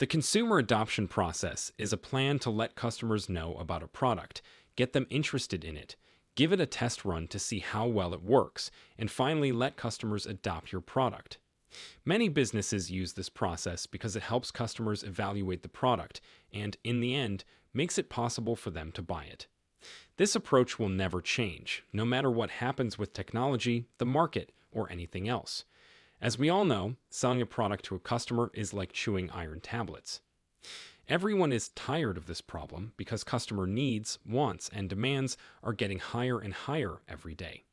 The consumer adoption process is a plan to let customers know about a product, get them interested in it, give it a test run to see how well it works, and finally let customers adopt your product. Many businesses use this process because it helps customers evaluate the product and, in the end, makes it possible for them to buy it. This approach will never change, no matter what happens with technology, the market, or anything else. As we all know, selling a product to a customer is like chewing iron tablets. Everyone is tired of this problem because customer needs, wants, and demands are getting higher and higher every day.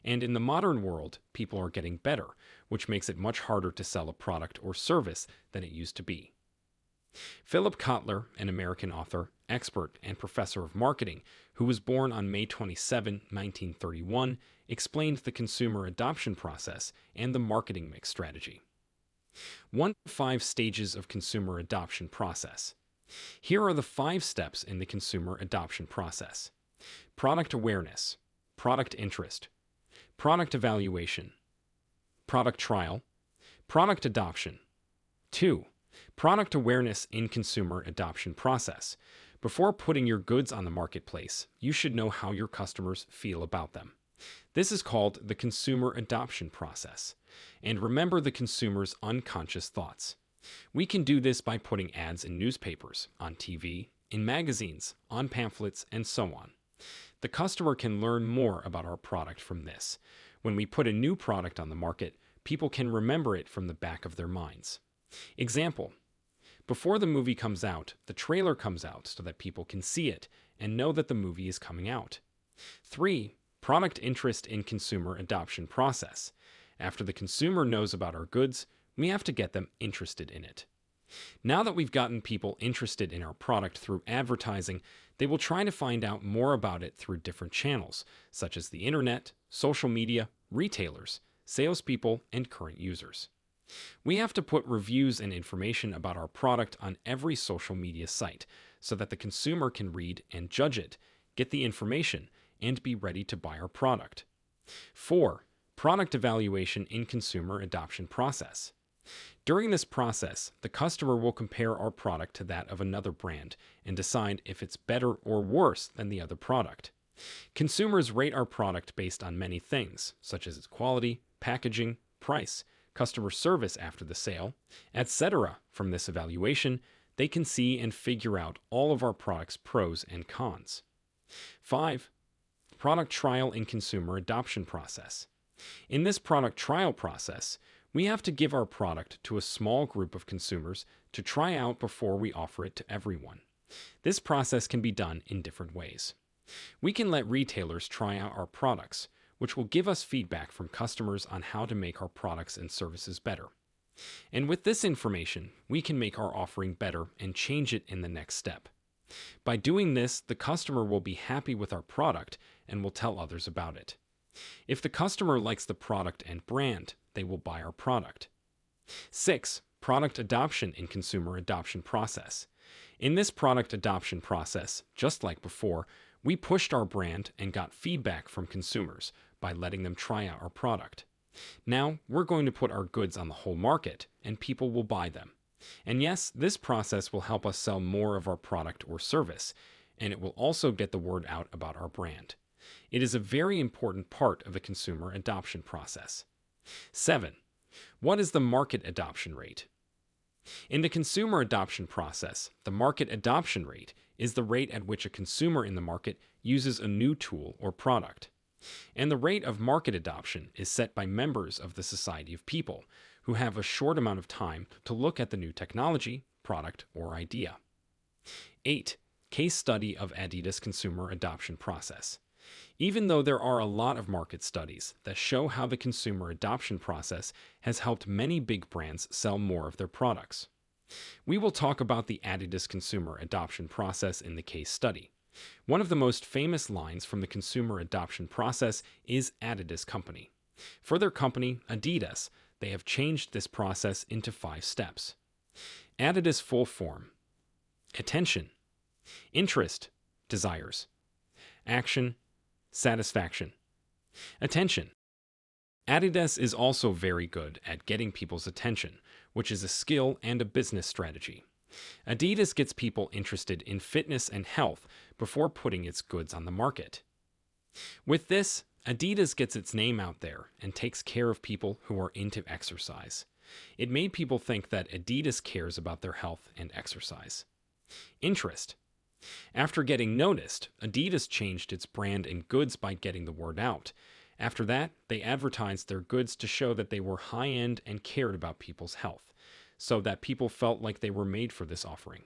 And in the modern world, people are getting better, which makes it much harder to sell a product or service than it used to be. Philip Kotler, an American author, expert, and professor of marketing, who was born on May 27, 1931, explained the consumer adoption process and the marketing mix strategy. 1. 5 stages of consumer adoption process. Here are the 5 steps in the consumer adoption process. Product awareness, product interest, product evaluation, product trial, product adoption. 2. Product awareness in consumer adoption process. Before putting your goods on the marketplace, you should know how your customers feel about them. This is called the consumer adoption process. And remember the consumer's unconscious thoughts. We can do this by putting ads in newspapers, on TV, in magazines, on pamphlets, and so on. The customer can learn more about our product from this. When we put a new product on the market, people can remember it from the back of their minds. Example: before the movie comes out, the trailer comes out so that people can see it and know that the movie is coming out. 3. Product interest in consumer adoption process. After the consumer knows about our goods, we have to get them interested in it. Now that we've gotten people interested in our product through advertising, they will try to find out more about it through different channels, such as the internet, social media, retailers, salespeople, and current users. We have to put reviews and information about our product on every social media site so that the consumer can read and judge it, get the information, and be ready to buy our product. 4. Product evaluation in consumer adoption process. During this process, the customer will compare our product to that of another brand and decide if it's better or worse than the other product. Consumers rate our product based on many things, such as its quality, packaging, price, customer service after the sale, etc. From this evaluation, they can see and figure out all of our product's pros and cons. 5. Product trial in consumer adoption process. In this product trial process, we have to give our product to a small group of consumers to try out before we offer it to everyone. This process can be done in different ways. We can let retailers try out our products, which will give us feedback from customers on how to make our products and services better. And with this information, we can make our offering better and change it in the next step. By doing this, the customer will be happy with our product and will tell others about it. If the customer likes the product and brand, they will buy our product. 6. Product adoption in consumer adoption process. In this product adoption process, just like before, we pushed our brand and got feedback from consumers by letting them try out our product. Now, we're going to put our goods on the whole market, and people will buy them. And yes, this process will help us sell more of our product or service, and it will also get the word out about our brand. It is a very important part of the consumer adoption process. 7. What is the market adoption rate? In the consumer adoption process, the market adoption rate is the rate at which a consumer in the market uses a new tool or product. And the rate of market adoption is set by members of the Society of People who have a short amount of time to look at the new technology, product, or idea. 8. Case study of Adidas consumer adoption process. Even though there are a lot of market studies that show how the consumer adoption process has helped many big brands sell more of their products, we will talk about the Adidas consumer adoption process in the case study. One of the most famous lines from the consumer adoption process is Adidas Company. For their company, Adidas, they have changed this process into 5 steps. Adidas full form: attention, interest, desires, action, satisfaction. Attention. Adidas is also very good at getting people's attention, which is a skill and a business strategy. Adidas gets people interested in fitness and health before putting its goods on the market. With this, Adidas gets its name out there and takes care of people who are into exercise. It made people think that Adidas cares about their health and exercise. Interest. After getting noticed, Adidas changed its brand and goods by getting the word out. After that, they advertised their goods to show that they were high end and cared about people's health, so that people felt like they were made for this offering.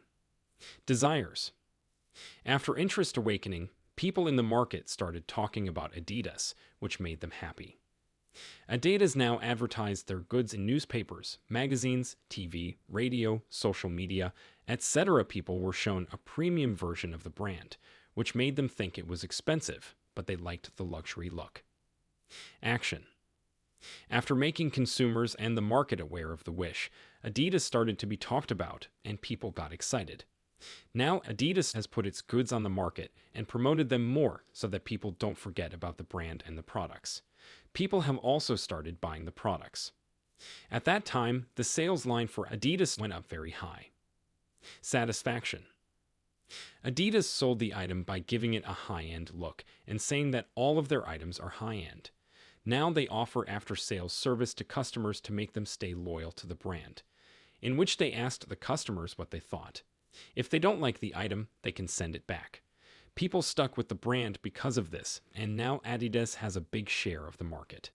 Desires. After interest awakening, people in the market started talking about Adidas, which made them happy. Adidas now advertised their goods in newspapers, magazines, TV, radio, social media, etc. People were shown a premium version of the brand, which made them think it was expensive, but they liked the luxury look. Action. After making consumers and the market aware of the wish, Adidas started to be talked about, and people got excited. Now, Adidas has put its goods on the market and promoted them more so that people don't forget about the brand and the products. People have also started buying the products. At that time, the sales line for Adidas went up very high. Satisfaction. Adidas sold the item by giving it a high-end look and saying that all of their items are high-end. Now they offer after-sales service to customers to make them stay loyal to the brand, in which they asked the customers what they thought. If they don't like the item, they can send it back. People stuck with the brand because of this, and now Adidas has a big share of the market.